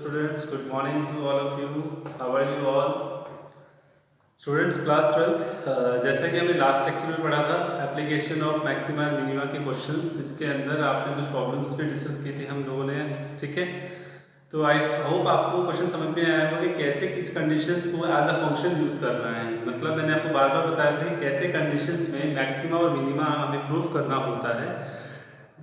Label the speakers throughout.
Speaker 1: students, good morning to all of you. How are you all? Students class 12th, जैसा कि हमने last lecture में पढ़ा था application of maxima and minima के क्वेश्चंस, इसके अंदर आपने कुछ प्रॉब्लम्स भी डिस्कस की थी हम लोगों ने, ठीक है। तो आई होप आपको क्वेश्चन समझ में आया होगा कि कैसे किस कंडीशंस को एज अ फंक्शन यूज़ करना है। मतलब मैंने आपको बार बार बताया था कि कैसे कंडीशंस में मैक्सिमा और मिनिमा हमें प्रूफ करना होता है।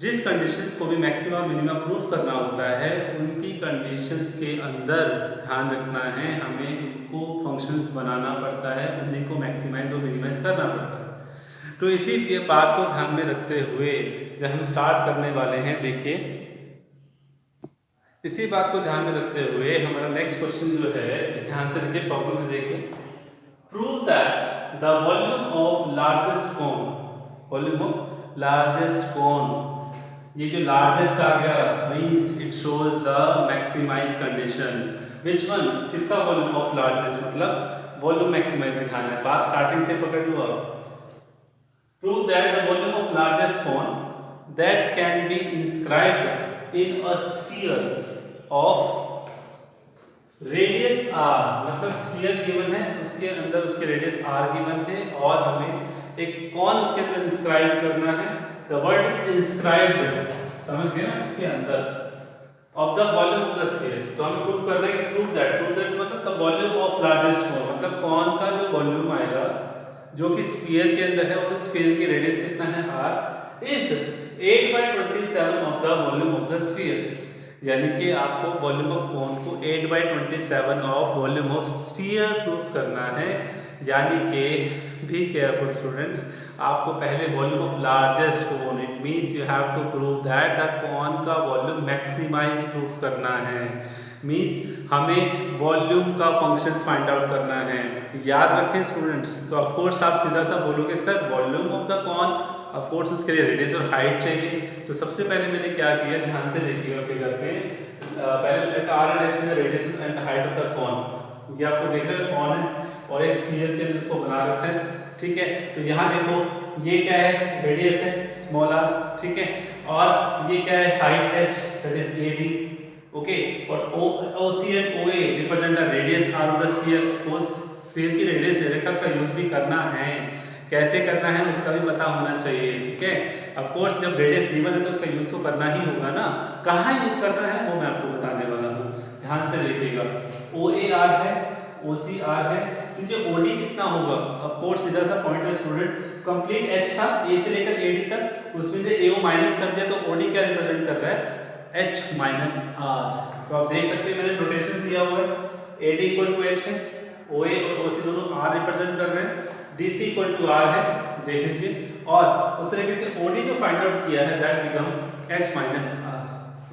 Speaker 1: जिस कंडीशंस को भी मैक्सिमा और मिनिमा प्रूफ करना होता है उनकी कंडीशंस के अंदर ध्यान रखना है, हमें उनको फंक्शंस बनाना पड़ता है, उन्हीं को मैक्सिमाइज और मिनिमाइज करना पड़ता है। तो इसी के बात को ध्यान में रखते हुए जब हम स्टार्ट करने वाले हैं, देखिए इसी बात को ध्यान में रखते हुए हमारा नेक्स्ट क्वेश्चन जो है, ध्यान से देखिए प्रॉब्लम में देखिए, prove that the volume of largest cone, volume of largest cone, ये जो लार्जेस्ट आ गया means it shows the maximize condition. Which one, किसका वॉल्यूम ऑफ लार्जेस्ट, मतलब वॉल्यूम मैक्सिमाइज दिखाना है। बात स्टार्टिंग से पकड़ लो आप। Prove that the volume of largest cone that can be inscribed in a sphere of radius R, मतलब स्फीयर गिवन है, उसके अंदर उसके रेडियस आर गिवन है और हमें एक कौन उसके अंदर इंस्क्राइब करना है। The word is inscribed, समझ गए ना, इसके अंदर of the volume of the sphere। तो हमें प्रूव करना है कि prove that मतलब the volume of largest cone, मतलब कौन का जो वॉल्यूम आएगा जो कि स्फीयर के अंदर है और स्फीयर की रेडियस कितना है r, is 8/27 of the volume of the sphere। यानी कि आपको वॉल्यूम ऑफ कोन को 8/27 of volume of sphere proof करना है। यानी कि बी केयरफुल स्टूडेंट्स, आपको पहले volume of largest cone, it means you have to prove that the cone का वॉल्यूम मैक्सिमाइज प्रूफ करना है। मींस हमें वॉल्यूम का फंक्शंस फाइंड आउट करना है। याद रखें स्टूडेंट्स, तो ऑफ कोर्स आप सीधा सा बोलोगे sir volume of the cone, of course उसके लिए रेडियस और हाइट चाहिए। तो सबसे पहले मैंने क्या किया, ध्यान से देखिएगा फिगर पे, पहले लेट आर एंड एस में radius and height of the कोन, ये आपको देख रहे हो कौन है और एक स्फीयर के अंदर इसको बना रखा है, ठीक है। तो यहाँ देखो ये क्या है, रेडियस है स्मॉल आर, ठीक है, और ये क्या है height h, that is AD, okay. और OC and OA represent the radius R of the sphere. उस स्फीयर की रेडियस रेखा का यूज भी करना है, कैसे करना है उसका भी पता होना चाहिए, ठीक है। ऑफ कोर्स जब रेडियस गिवन है तो उसका यूज तो करना ही होगा ना, कहाँ यूज करना है वो मैं आपको बताने वाला हूँ। ध्यान से देखिएगा, OA R है, OC R है, तो ये OD कितना होगा, ऑफ कोर्स सीधा सा पॉइंट है स्टूडेंट, कंप्लीट H था A से लेकर AD तक, उसमें से AO माइनस कर दिया तो OD क्या रिप्रेजेंट कर रहा है, H माइनस R। तो आप देख सकते हैं मैंने नोटेशन दिया हुआ है, AD इक्वल टू H है, OA और OC दोनों R रिप्रेजेंट कर रहे हैं, DC इक्वल टू R है, देख लीजिए, और उस तरीके से OD जो फाइंड आउट किया है that become H minus R,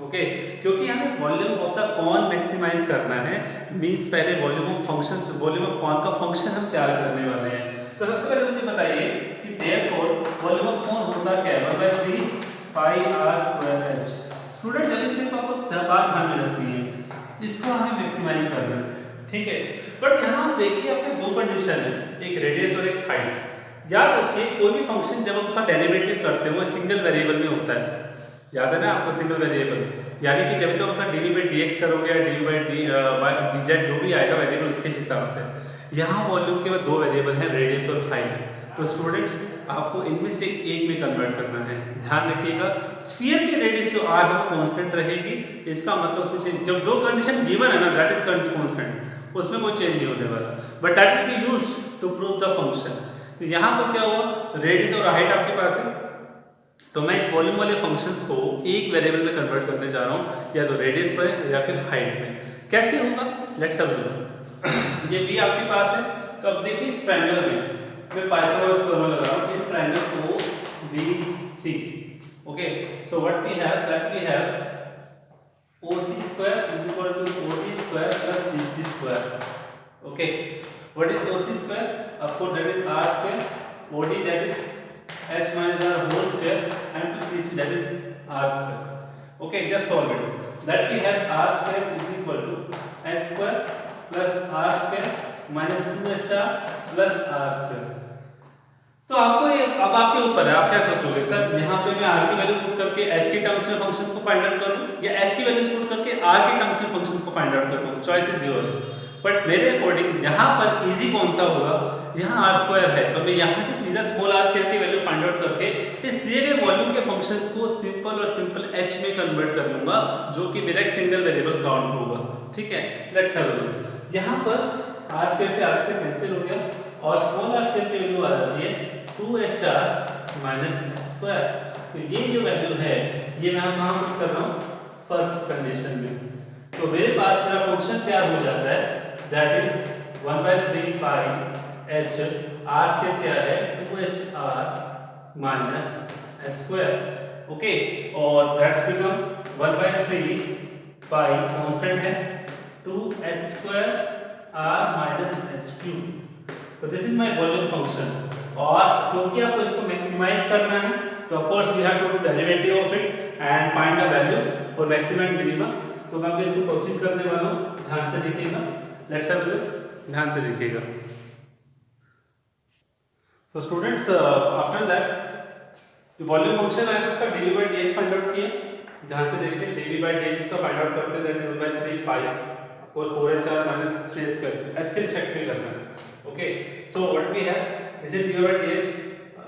Speaker 1: okay. क्योंकि हमें volume of the cone maximise करना है, मींस पहले volume of functions, volume of cone का फंक्शन हम तैयार करने वाले हैं। तो सबसे पहले मुझे बताइए कि देयरफॉर वॉल्यूम ऑफ कॉन होता क्या है, 1/3 पाई r स्क्वायर h। स्टूडेंट जब इसमें आपको बात ध्यान में रखनी है, इसको हमें मैक्सिमाइज करना है, ठीक है। बट यहाँ देखिए अपने दो कंडीशन है, एक रेडियस और एक हाइट। याद रखिए कोई भी फंक्शन जब हम उसका डेरिवेटिव करते हैं वो सिंगल वेरिएबल में होता है, याद है ना आपको, सिंगल वेरिएबल, यानी कि जब तो आप उसका dv/dx करोगे या dv/dz जो भी आएगा वेरिएबल उसके हिसाब से। यहाँ वॉल्यूम के बाद दो वेरिएबल हैं, रेडियस और हाइट। तो स्टूडेंट्स आपको इनमें से एक में कन्वर्ट करना है। ध्यान रखिएगा स्फीयर की रेडियस जो r है वो कांस्टेंट रहेगी, इसका मतलब उसमें चेंज, जब जो कंडीशन गिवन है ना दैट इज कांस्टेंट, उसमें कोई चेंज नहीं होने वाला, but that will be used to prove the function. तो यहाँ पर क्या हुआ, रेडियस और हाइट आपके पास है, तो मैं इस वॉल्यूम वाले फंक्शंस को एक वेरिएबल में कन्वर्ट करने जा रहा हूँ, या तो रेडियस में या फिर हाइट में। कैसे होगा, लेट्स हैव अ लुक। ये b आपके पास है, तो अब देखिए इस ट्रायंगल में मैं पाइथागोरस थ्योरम लगा रहा हूँ, in triangle OBC, okay. So what we have, that we have OC square is equal to OD square plus DC square, okay. What is OC square, of course that is R square, OD that is H minus R whole square, and to DC that is R square, okay. Just solve it, that we have R square is equal to H square plus R square minus 2HR plus R square। तो आपको अब आपके ऊपर है, आप क्या सोचोगे sir यहाँ पे मैं आर की वैल्यू पुट करके एच के टर्म्स में फंक्शंस को फाइंड आउट करूँ या एच की वैल्यूज पुट करके आर के टर्म्स में फंक्शंस को फाइंड आउट करूँ, चॉइस इज योर्स। बट मेरे अकॉर्डिंग यहाँ पर इजी कौन सा होगा, यहाँ आर स्क्वायर है तो मैं यहाँ से सीधा स्मॉल आर स्क्वायर की वैल्यू फाइंड आउट करके इस दिए गए वॉल्यूम के फंक्शंस को सिंपल और सिंपल एच में कन्वर्ट कर लूंगा, जो कि मेरा एक सिंगल वेरिएबल काउंट होगा। ठीक है, लेट्स हैव अ लुक। यहाँ पर आर स्क्वायर से आर से कैंसिल हो गया और स्मॉल आर स्क्वायर की वैल्यू आ जाती है 2hr माइनस स्क्वायर। तो ये जो वैल्यू है ये मैं वहां पुट कर रहा हूँ फर्स्ट कंडीशन में। तो मेरे पास मेरा फंक्शन क्या हो जाता है, that is 1/3 pi h, r square क्या है 2hr minus h square. Okay, और दैट्स बिकम 1/3 पाई कांस्टेंट है 2h square r minus h cube. तो this is my volume function. और क्योंकि आपको इसको मैक्सिमाइज करना है तो of course we have to do derivative of it and find the value for maximum and minimum. तो मैं अब इसको प्रोसीड करने वाला हूं, ध्यान से देखिएगा, लेट्स हैव अ लुक, ध्यान से देखिएगा। तो students after that volume function है इसका dv by dh find out किया, ध्यान से देखिए dv by dh इसका फाइंड आउट करते हैं, दैट इज 1/3 पाई और 4hr माइनस 3 स्क्वायर, h के रिस्पेक्ट में करना है। Okay, so what we have, this is dv by dh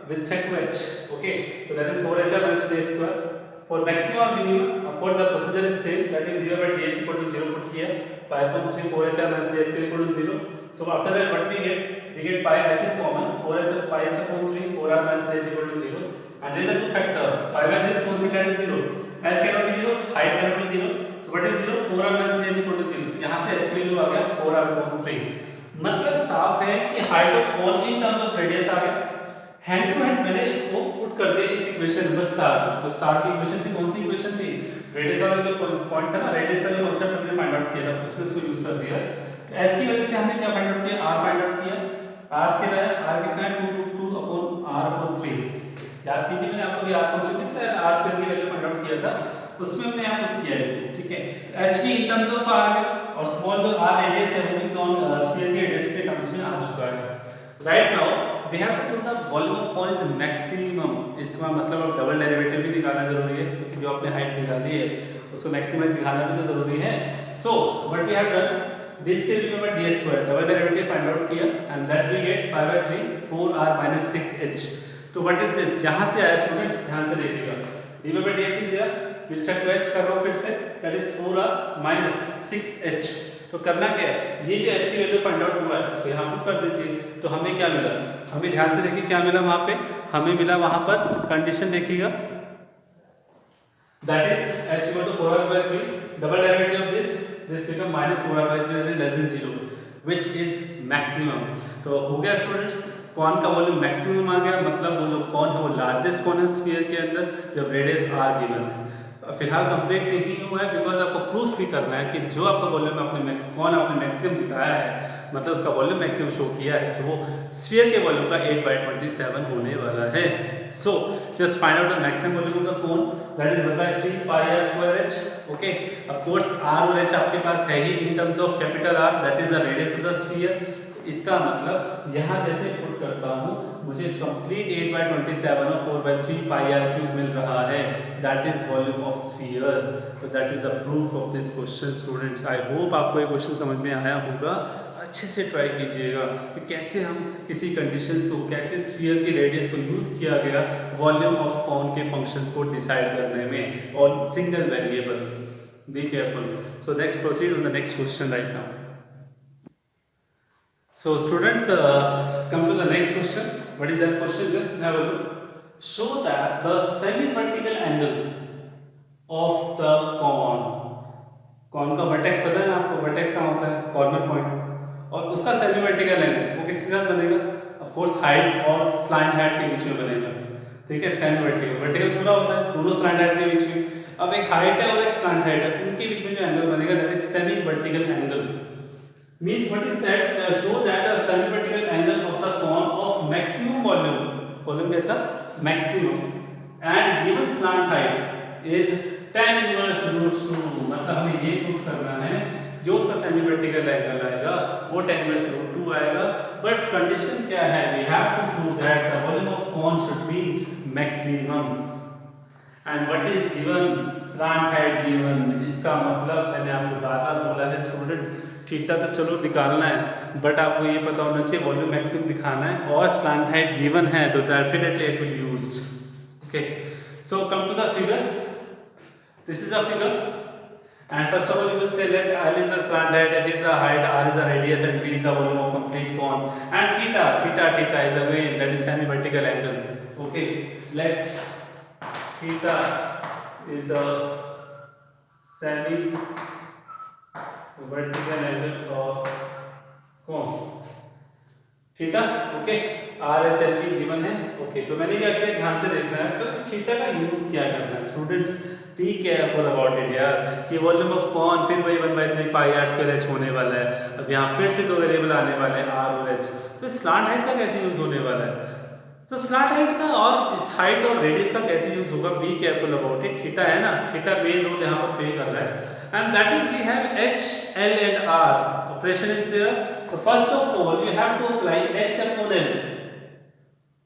Speaker 1: with respect to h. Okay, so that is 4hr minus 3 square. For maximum or minimum, of course the procedure is same, that is dv by dh equal to 0 put here, pi upon 3 4hr minus 3 square equal to 0. So after that what we get pi h is common, 4h pi h upon 3 4r minus 3 equal to 0, and there is a two factor, pi by h is constant, that is 0, h cannot be 0, height cannot be 0, so what is 0, 4r minus 3 equal to 0, यहाँ से h की value आ गया 4r upon 3। मतलब साफ है कि height of cone in terms of radius आ गया, हैंड टू हैंड मैंने इसको पुट कर दिया इस इक्वेशन नंबर स्टार। तो स्टार की इक्वेशन थी, कौन सी इक्वेशन थी, रेडियस वाला जो पॉइंट था ना, रेडियस का जो कांसेप्ट हमने फाइंड आउट किया था उसमें इसको यूज कर दिया। h की वैल्यू से हमने क्या फाइंड आउट किया, r फाइंड आउट किया, r कितना है, r कितना है 2 अपॉन r अपॉन 3। याद कीजिए मैंने आपको भी r फंक्शन कितना है r स्क्वायर की वैल्यू फाइंड आउट किया था, उसमें हमने यहां पुट किया इसको। ठीक है, h भी इन टर्म्स ऑफ r और स्मॉल जो r रेडियस है वो भी कौन स्फीयर के रेडियस के टर्म्स में आ चुका है। Right now we have to put the volume of cone is maximum. इसका मतलब अब डबल डेरिवेटिव भी निकालना जरूरी है, क्योंकि जो आपने हाइट निकाली है उसको मैक्सिमाइज दिखाना भी तो जरूरी है। So what we have done, this के remember ds square double derivative find out किया and that we get pi by 3 4r minus 6h। तो व्हाट इज दिस, यहां से आया स्टूडेंट्स, ध्यान से देखिएगा, dy by dx is there with respect to h कर रहा हूं फिर से, that is 4r minus 6h। तो करना क्या है, ये जो h की वैल्यू फाइंड आउट हुआ है इसको यहां पुट कर दीजिए। तो हमें क्या मिला, हमें ध्यान से देखिए क्या मिला वहां पे, हमें मिला वहां पर कंडीशन देखिएगा, that is h equal to 4r by 3 double derivative of this become minus 4r by 3 that is less than 0 which is maximum। तो हो गया स्टूडेंट्स, कॉन का वॉल्यूम मैक्सिमम आ गया, मतलब वो जो कॉन है वो लार्जेस्ट कॉन है स्फीयर के अंदर जब रेडियस r गिवन है। फिलहाल कंप्लीट नहीं हुआ है बिकॉज आपको प्रूफ भी करना है कि जो आपका वॉल्यूम आपने कौन आपने मैक्सिमम दिखाया है, मतलब उसका वॉल्यूम मैक्सिमम शो किया है, तो वो स्फीयर के वॉल्यूम का 8/27 होने वाला है। So just find out the maximum volume of the cone, that is 1/3 pi r square h। Okay, of course r और h आपके पास है ही in terms of capital R, that is the radius of the sphere. इसका मतलब यहाँ जैसे put करता हूँ मुझे कंप्लीट 8/27 और 4/3 pi r क्यूब मिल रहा है, that is volume of sphere. तो that is the proof of this question students. I hope आपको ये क्वेश्चन समझ में आया होगा, अच्छे से ट्राई कीजिएगा कि कैसे हम किसी कंडीशंस को, कैसे स्फीयर की रेडियस को यूज किया गया वॉल्यूम ऑफ कॉन के फंक्शंस को डिसाइड करने में और single variable. Be careful. So next proceed on the next question right now. So students, come to the next question. What is that question? Just have a look. Show that the semi-vertical angle of the cone. Cone का vertex पता है ना आपको? Vertex कहाँ होता है? Corner point. और उसका semi-vertical angle वो किसके साथ बनेगा? Of course height और slant height के बीच में बनेगा। ठीक है, semi-vertical. Vertical पूरा होता है दोनों slant height के बीच में। अब एक height है और एक slant height है, उनके बीच में जो angle बनेगा that is semi-vertical angle. Means what is that, show that the semi-vertical angle of the cone of maximum volume कैसा maximum and given slant height is tan inverse root 2। मतलब हमें ये proof करना है जो उसका semi-vertical angle आएगा वो tan inverse root 2 2 आएगा, बट कंडीशन क्या है, we have to prove that the volume of cone should be maximum and what is given, slant height given. इसका मतलब मैंने आपको बार-बार बोला है स्टूडेंट, थीटा तो चलो निकालना है, बट आपको ये पता होना चाहिए वॉल्यूम मैक्सिमम दिखाना है और स्लैंट हाइट गिवन है तो definitely it will used. Okay, so come to the figure, this is the figure and first of all you will say let L is the slant height, H is the height, R is the radius and B is the volume of complete cone, and theta is again that is semi vertical angle. Okay, let theta is a semi vertical angle of cone theta. Okay, R H L be given है। Okay, तो मैंने क्या किया, ध्यान से देखना है, तो इस थीटा का यूज क्या करना है students, be careful about it यार, कि वॉल्यूम ऑफ कॉन फिर वही 1/3 पाई आर स्क्वायर एच होने वाला है। अब यहाँ फिर से दो वेरिएबल आने वाले हैं आर और एच, तो स्लैंट हाइट का कैसे यूज होने वाला है, तो स्लैंट हाइट का और इस हाइट और रेडियस का कैसे यूज होगा, be careful about it. Theta है ना, थीटा मेन रोल यहाँ पर प्ले कर रहा है, and that is we have H, L and R. Operation is there. So first of all, you have to apply H upon L.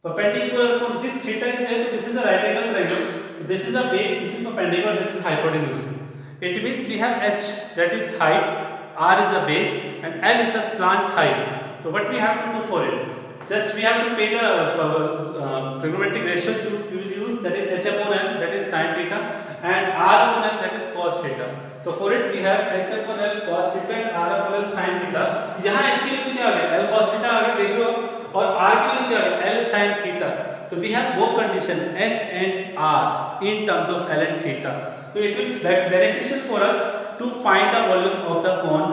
Speaker 1: Perpendicular upon this theta is there. This is the right angle triangle. This is the base. This is perpendicular. This is hypotenuse. It means we have H, that is height. R is the base, and L is the slant height. So what we have to do for it? Just we have to pay the trigonometric ratio to use, that is H upon L, that is sin theta, and R upon L, that is cos theta. So for it we have H upon L cos theta and R upon L sin theta. यहाँ H की value क्या आ गया, L cos theta आ गया, देख लो, और R की value क्या आ गया, L sin theta. तो we have both condition H and R in terms of L and theta. So it will be beneficial for us to find the volume of the cone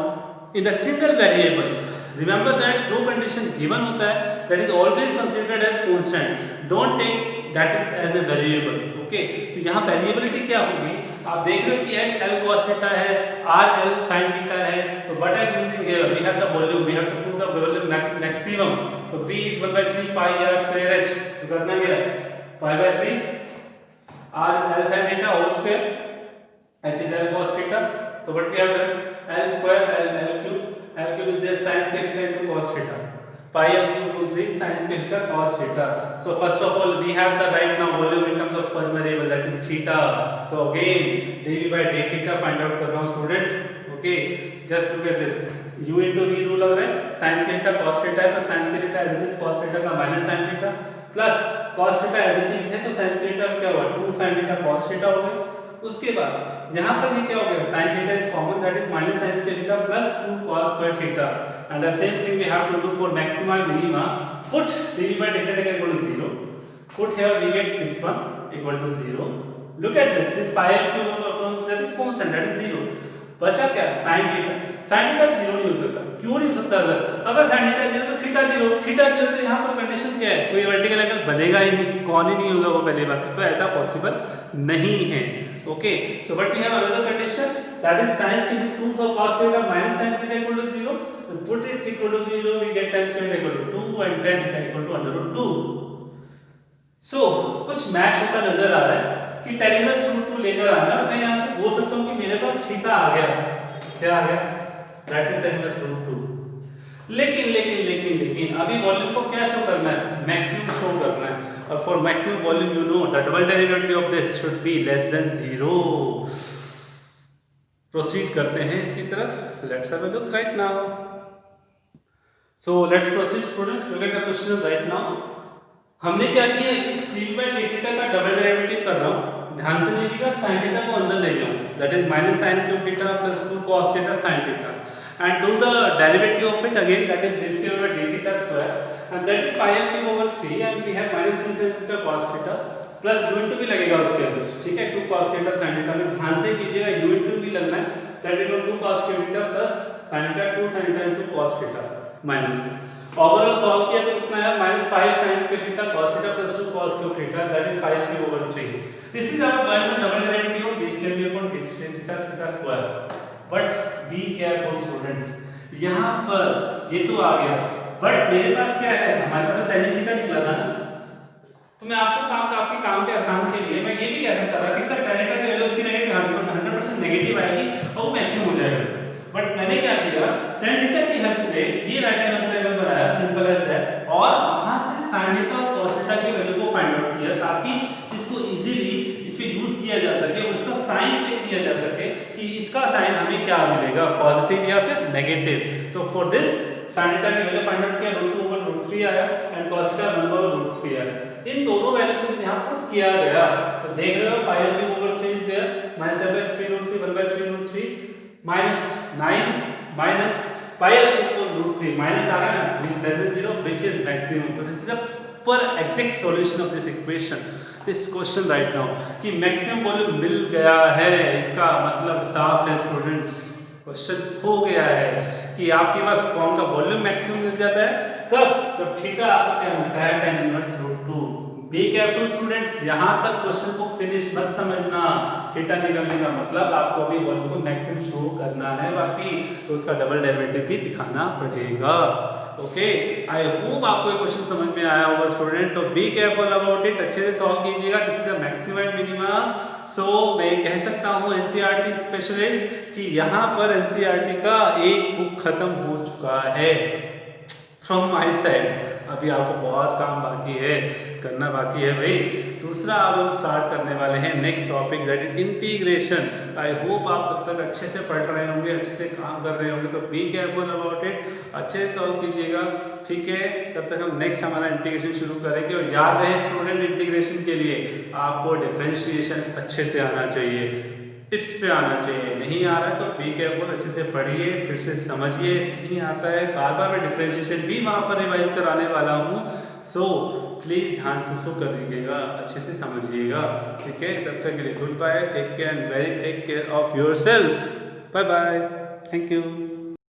Speaker 1: in a single variable. Remember that जो condition given होता है that is always considered as constant. Don't take that is as a variable. Okay? तो यहाँ variability क्या होगी, आप देख रहे हो कि H L cos theta है, R L sin theta है, तो what I am using here, we have the volume, we have to prove the volume maximum. So V is 1/3 pi r square H. तो करना क्या, pi by 3 R is L sin theta whole square, H is L cos theta. So what we have done, L square L cube is there sin square theta into cos theta. Pi L cube root 3 sin square theta cos theta. So first of all we have the right now volume in terms of one variable, that is theta. So again dv by d theta find out कर रहा हूँ student. Okay, just look at this, u into v rule लग रहा है, sin square theta cos theta है, तो sin square theta as it is cos theta का minus sin theta plus cos theta as it is है, तो sin square theta क्या हुआ, 2 sin theta cos theta हो गया। उसके बाद यहाँ पर ये क्या हो गया, sin theta is common, that is minus sin square theta plus 2 cos square theta, and the same thing we have to do for maxima and minima. Put dv by deta equal to 0, put here we get this one equal to 0. Look at this pi l cube that is constant, that is 0. बचा क्या, sin theta, sin theta 0 नहीं हो सकता, क्यों नहीं हो सकता, अगर sin theta 0 तो theta 0, theta 0 तो यहाँ पर कंडीशन क्या है, कोई वर्टिकल एंगल बनेगा ही नहीं, कौन ही नहीं होगा वो पहली बात, तो ऐसा पॉसिबल नहीं है। Okay, so but we have another condition, that is sin square 2 so cos theta minus sin theta equal to 0. So put it equal to 0, we get tan square equal to 2 and tan theta equal to under root 2. So कुछ match होता नजर आ रहा है कि tan inverse root 2 लेकर आना, मैं यहाँ से बोल सकता हूँ कि मेरे पास थीटा आ गया, क्या आ गया, that is tan inverse root 2। लेकिन अभी वॉल्यूम को क्या शो करना है, मैक्सिमम शो करना है, और for maximum volume you know the double derivative of this should be less than 0। Proceed करते हैं इसकी तरफ, let's have a look right now. So let's proceed students, look at the question right now. हमने क्या किया, इस d by d theta का double derivative कर रहा हूं, ध्यान से देखिएगा, sin थीटा को अंदर ले जाऊं, that is minus sin cube theta plus 2 cos theta sin theta, and do the derivative of it again, that is d square over d theta square, and that is pi l cube over 3, and we have minus 3 sin theta cos theta plus u into भी लगेगा उसके अंदर, ठीक है, 2 cos theta sin theta में ध्यान से कीजिएगा, u into भी लगना है, that is 2 cos theta plus sin theta 2 sin theta into cos theta minus, overall solve किया तो कितना है, minus 5 sin square theta cos theta plus 2 cos cube theta, that is pi l cube over 3. This is our double derivative of d square cube upon d theta theta square. But be careful students, यहाँ पर ये तो आ गया, but मेरे पास क्या है, हमारे पास tan theta निकला था ना, तो मैं आपके काम के आसान के लिए मैं ये भी कह सकता था कि सर tan थीटा की वैल्यू इसकी नेगेटिव 100% नेगेटिव आएगी और वो मैक्सिमम हो जाएगा, बट मैंने क्या किया, tan थीटा की हेल्प से ये राइट एंगल ट्रायंगल किया जा सके कि इसका साइन हमें क्या मिलेगा, पॉजिटिव या फिर नेगेटिव। तो फॉर दिस sin थीटा की वैल्यू फाइंड आउट किया, √2/√3 आया एंड cos थीटा 1/√3 आया। इन दोनों वैल्यूज को यहाँ पुट किया गया, तो देख रहे हो π/3 इज देयर, -3√3 1/3√3 -9 minus π/√3 माइनस आ गया ना, which less than 0 which is maximum। तो दिस इज अ पर exact solution of this equation, this question right now कि मैक्सिमम वॉल्यूम मिल गया है, इसका मतलब साफ है स्टूडेंट्स, क्वेश्चन हो गया है कि आपके पास फॉर्म का वॉल्यूम मैक्सिमम मिल जाता है कब, जब थीटा आपको क्या मिलता है tan inverse √2। B careful students, यहां तक क्वेश्चन को फिनिश मत समझना, थीटा निकलने का मतलब आपको अभी वॉल्यूम को मैक्सिमम शो करना है, बाकी तो उसका डबल डेरिवेटिव भी दिखाना पड़ेगा। ओके, आई होप आपको ये क्वेश्चन समझ में आया होगा स्टूडेंट, तो बी केयरफुल अबाउट इट, अच्छे से सॉल्व कीजिएगा। This is the maximum and minimum. So मैं कह सकता हूँ एनसीईआरटी स्पेशलिस्ट कि यहाँ पर एनसीईआरटी का एक बुक खत्म हो चुका है फ्रॉम माय साइड। अभी आपको बहुत काम बाकी है, करना बाकी है भाई। दूसरा अब हम स्टार्ट करने वाले हैं next topic, that is integration. I hope आप तब तक अच्छे से पढ़ रहे होंगे, अच्छे से काम कर रहे होंगे, तो बी केयरफुल अबाउट इट, अच्छे से सॉल्व कीजिएगा, ठीक है। तब तक हम नेक्स्ट हमारा इंटीग्रेशन शुरू करेंगे। और याद रहे स्टूडेंट, इंटीग्रेशन के लिए आपको डिफरेंशिएशन अच्छे से आना चाहिए, टिप्स पे आना चाहिए। नहीं आ रहा है तो बी केयरफुल, अच्छे से पढ़िए, फिर से समझिए। नहीं आता है बार बार मैं डिफरेंशिएशन भी वहाँ पर रिवाइज कराने वाला हूँ, सो प्लीज़ ध्यान से सो कर दीजिएगा, अच्छे से समझिएगा, ठीक है। तब तक के लिए good bye, take care and very take care of yourself, bye bye, thank you.